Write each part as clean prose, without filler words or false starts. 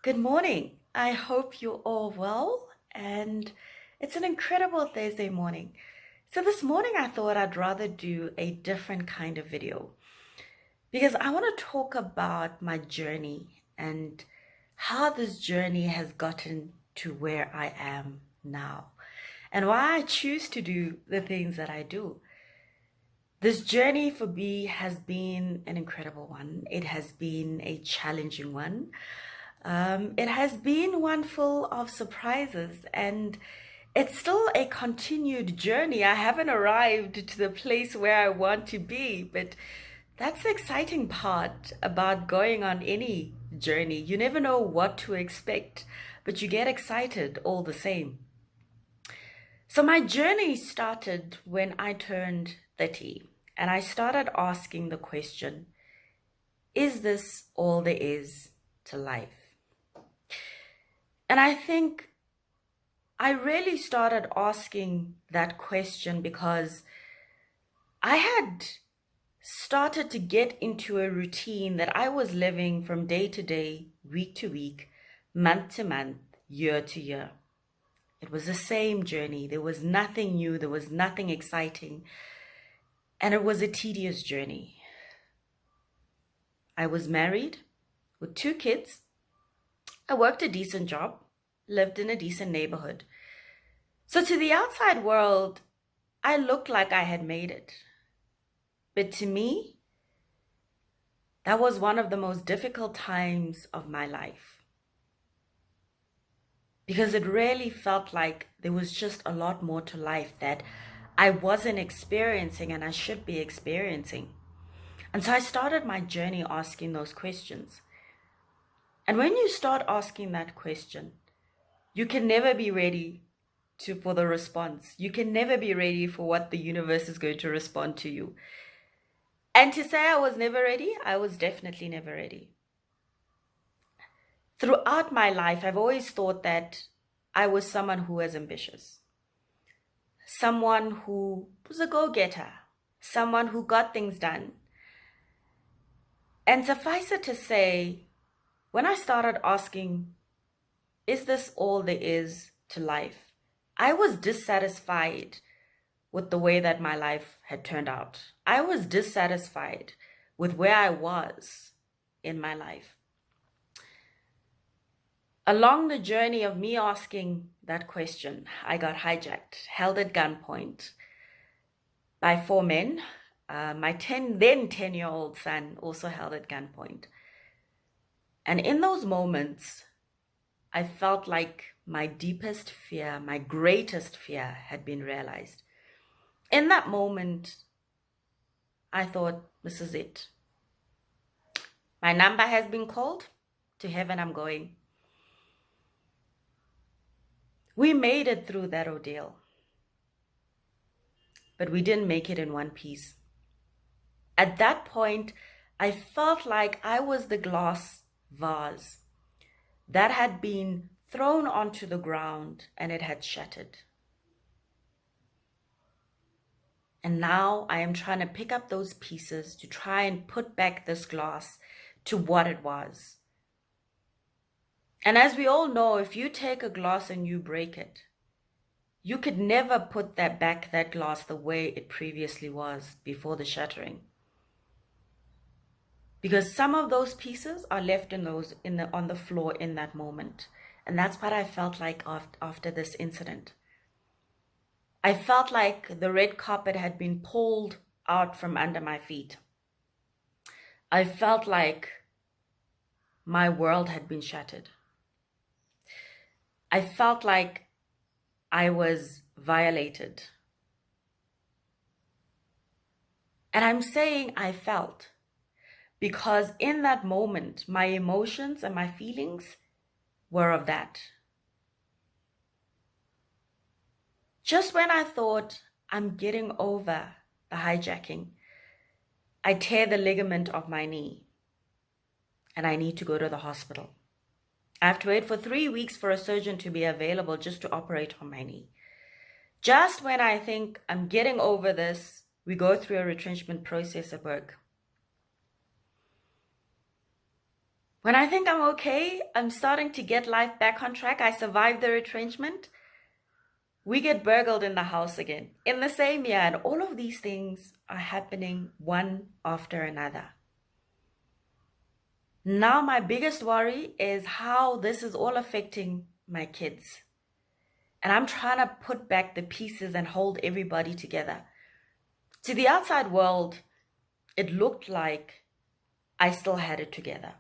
Good morning. I hope you're all well, and it's an incredible Thursday morning. So, this morning I thought I'd rather do a different kind of video because I want to talk about my journey and how this journey has gotten to where I am now and why I choose to do the things that I do. This journey for me has been an incredible one. It has been a challenging one. It has been one full of surprises, and it's still a continued journey. I haven't arrived to the place where I want to be, but that's the exciting part about going on any journey. You never know what to expect, but you get excited all the same. So, my journey started when I turned 30, and I started asking the question, is this all there is to life? And I think I really started asking that question because I had started to get into a routine that I was living from day to day, week to week, month to month, year to year. It was the same journey. There was nothing new, there was nothing exciting, and it was a tedious journey. I was married with 2 kids. I worked a decent job, lived in a decent neighborhood. So to the outside world, I looked like I had made it. But to me, that was one of the most difficult times of my life. Because it really felt like there was just a lot more to life that I wasn't experiencing and I should be experiencing. And so I started my journey asking those questions. And when you start asking that question, you can never be ready for the response. You can never be ready for what the universe is going to respond to you. And to say I was never ready, I was definitely never ready. Throughout my life, I've always thought that I was someone who was ambitious, someone who was a go-getter, someone who got things done. And suffice it to say, when I started asking, is this all there is to life? I was dissatisfied with the way that my life had turned out. I was dissatisfied with where I was in my life. Along the journey of me asking that question, I got hijacked, held at gunpoint by 4 men. My 10-year-old son also held at gunpoint. And in those moments, I felt like my deepest fear, my greatest fear had been realized. In that moment, I thought, this is it. My number has been called. To heaven I'm going. We made it through that ordeal, but we didn't make it in one piece. At that point, I felt like I was the glass vase that had been thrown onto the ground and it had shattered. And now I am trying to pick up those pieces to try and put back this glass to what it was. And as we all know, if you take a glass and you break it, you could never put that glass the way it previously was before the shattering. Because some of those pieces are left on the floor in that moment. And that's what I felt like after this incident. I felt like the red carpet had been pulled out from under my feet. I felt like my world had been shattered. I felt like I was violated. And I'm saying I felt because in that moment, my emotions and my feelings were of that. Just when I thought I'm getting over the hijacking, I tear the ligament of my knee and I need to go to the hospital. I have to wait for 3 weeks for a surgeon to be available just to operate on my knee. Just when I think I'm getting over this, we go through a retrenchment process at work. When I think I'm okay, I'm starting to get life back on track, I survived the retrenchment, we get burgled in the house again in the same year. And all of these things are happening one after another. Now, my biggest worry is how this is all affecting my kids. And I'm trying to put back the pieces and hold everybody together. To the outside world, it looked like I still had it together.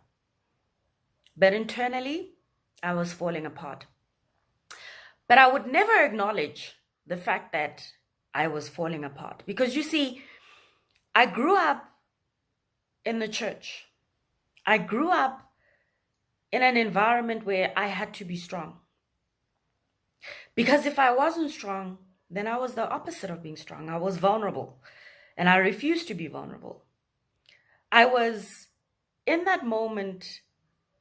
But internally, I was falling apart. But I would never acknowledge the fact that I was falling apart. Because you see, I grew up in the church. I grew up in an environment where I had to be strong. Because if I wasn't strong, then I was the opposite of being strong. I was vulnerable, and I refused to be vulnerable. I was, in that moment,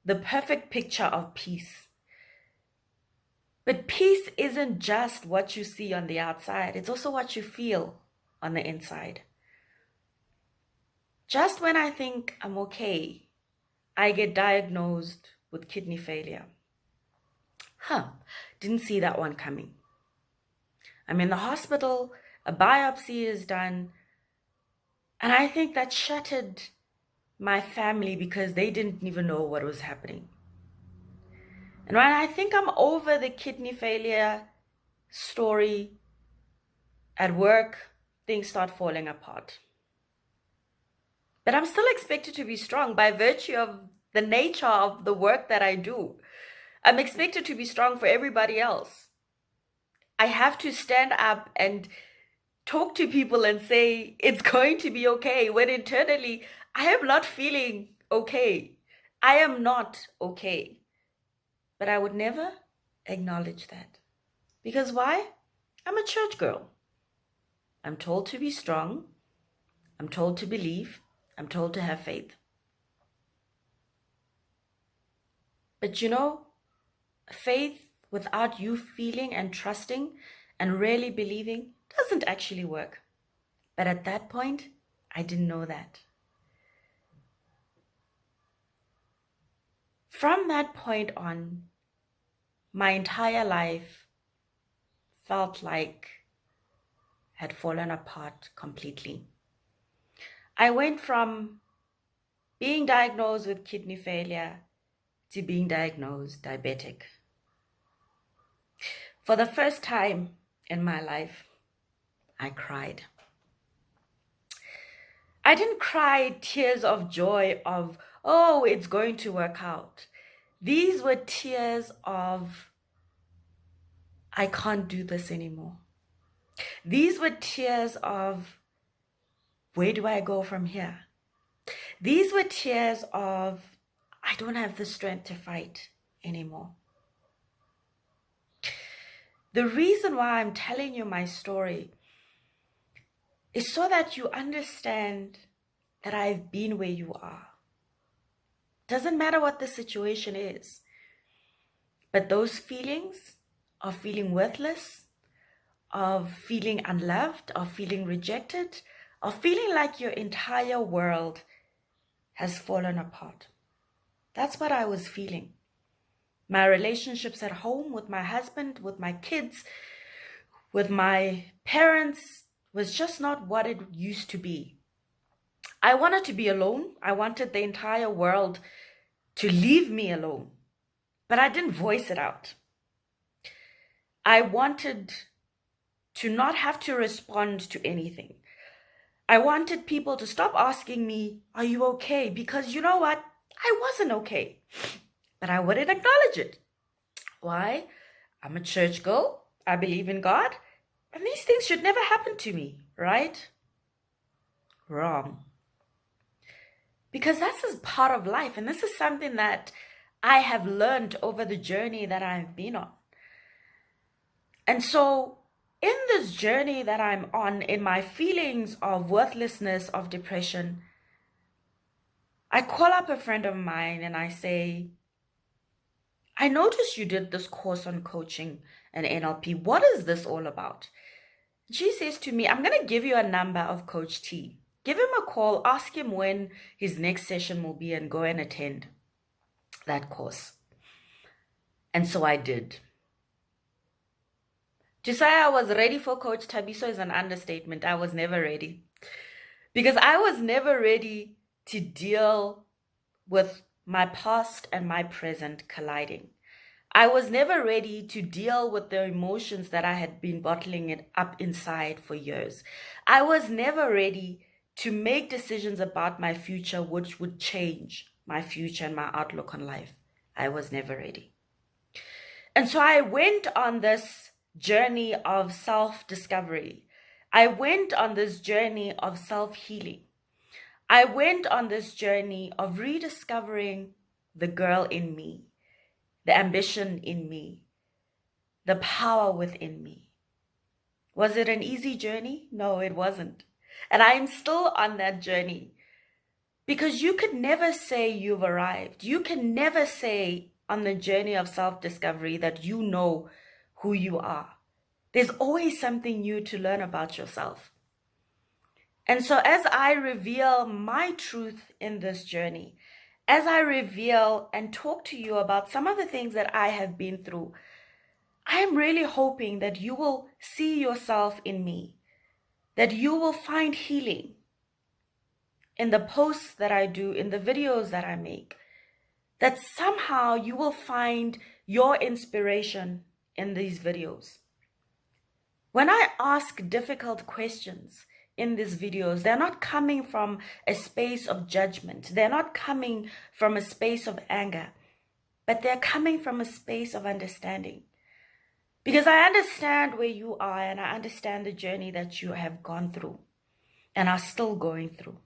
the perfect picture of peace. But peace isn't just what you see on the outside, it's also what you feel on the inside. Just when I think I'm okay, I get diagnosed with kidney failure. Didn't see that one coming. I'm in the hospital, a biopsy is done, and I think that shattered my family because they didn't even know what was happening. And when I think I'm over the kidney failure story, at work, things start falling apart. But I'm still expected to be strong by virtue of the nature of the work that I do. I'm expected to be strong for everybody else. I have to stand up and talk to people and say it's going to be okay, when internally I am not feeling okay. I am not okay. But I would never acknowledge that. Because why? I'm a church girl. I'm told to be strong. I'm told to believe. I'm told to have faith. But you know, faith without you feeling and trusting and really believing doesn't actually work. But at that point, I didn't know that. From that point on, my entire life felt like had fallen apart completely. I went from being diagnosed with kidney failure to being diagnosed diabetic. For the first time in my life, I cried. I didn't cry tears of joy of, oh, it's going to work out. These were tears of, I can't do this anymore. These were tears of, where do I go from here? These were tears of, I don't have the strength to fight anymore. The reason why I'm telling you my story is so that you understand that I've been where you are. Doesn't matter what the situation is, but those feelings of feeling worthless, of feeling unloved, of feeling rejected, of feeling like your entire world has fallen apart. That's what I was feeling. My relationships at home with my husband, with my kids, with my parents was just not what it used to be. I wanted to be alone. I wanted the entire world to leave me alone, but I didn't voice it out. I wanted to not have to respond to anything. I wanted people to stop asking me, are you okay? Because you know what? I wasn't okay, but I wouldn't acknowledge it. Why? I'm a church girl. I believe in God, and these things should never happen to me, right? Wrong. Because that's just part of life, and this is something that I have learned over the journey that I've been on. And so in this journey that I'm on, in my feelings of worthlessness, of depression, I call up a friend of mine and I say, I noticed you did this course on coaching and NLP. What is this all about? She says to me, I'm going to give you a number of Coach T. Give him a call, ask him when his next session will be and go and attend. that course. And so I did. To say I was ready for Coach Thabiso is an understatement. I was never ready. Because I was never ready to deal with my past and my present colliding. I was never ready to deal with the emotions that I had been bottling it up inside for years. I was never ready to make decisions about my future which would change my future and my outlook on life. I was never ready. And so I went on this journey of self-discovery. I went on this journey of self-healing. I went on this journey of rediscovering the girl in me, the ambition in me, the power within me. Was it an easy journey? No, it wasn't. And I'm still on that journey. Because you could never say you've arrived. You can never say on the journey of self-discovery that you know who you are. There's always something new to learn about yourself. And so as I reveal my truth in this journey, as I reveal and talk to you about some of the things that I have been through, I am really hoping that you will see yourself in me, that you will find healing in the posts that I do, in the videos that I make, that somehow you will find your inspiration in these videos. When I ask difficult questions in these videos, they're not coming from a space of judgment. They're not coming from a space of anger, but they're coming from a space of understanding. Because I understand where you are and I understand the journey that you have gone through and are still going through.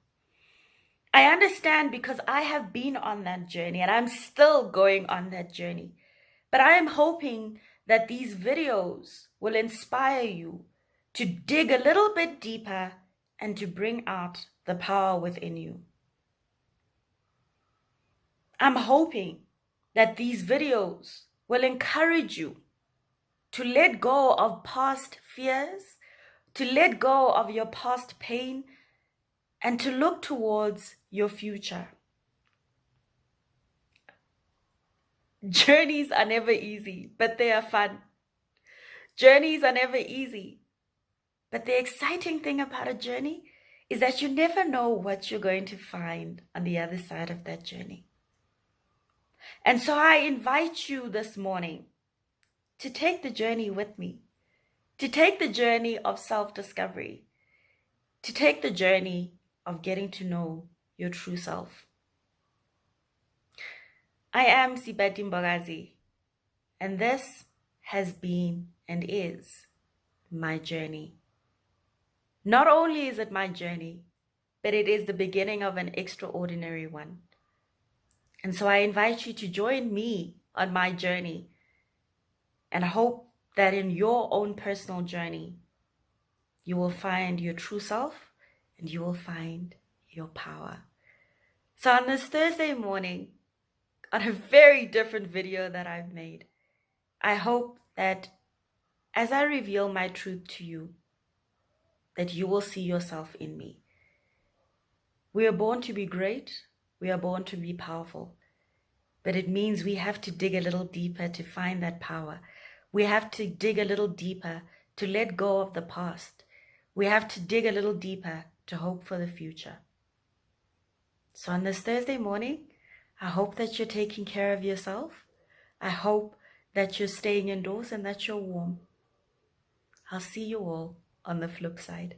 I understand because I have been on that journey and I'm still going on that journey. But I am hoping that these videos will inspire you to dig a little bit deeper and to bring out the power within you. I'm hoping that these videos will encourage you to let go of past fears, to let go of your past pain, and to look towards your future. Journeys are never easy, but they are fun. Journeys are never easy, but the exciting thing about a journey is that you never know what you're going to find on the other side of that journey. And so I invite you this morning to take the journey with me, to take the journey of self-discovery, to take the journey of getting to know your true self. I am Seipati, and this has been and is my journey. Not only is it my journey, but it is the beginning of an extraordinary one. And so I invite you to join me on my journey and hope that in your own personal journey, you will find your true self and you will find your power. So on this Thursday morning, on a very different video that I've made, I hope that as I reveal my truth to you, that you will see yourself in me. We are born to be great. We are born to be powerful. But it means we have to dig a little deeper to find that power. We have to dig a little deeper to let go of the past. We have to dig a little deeper to hope for the future. So on this Thursday morning, I hope that you're taking care of yourself. I hope that you're staying indoors and that you're warm. I'll see you all on the flip side.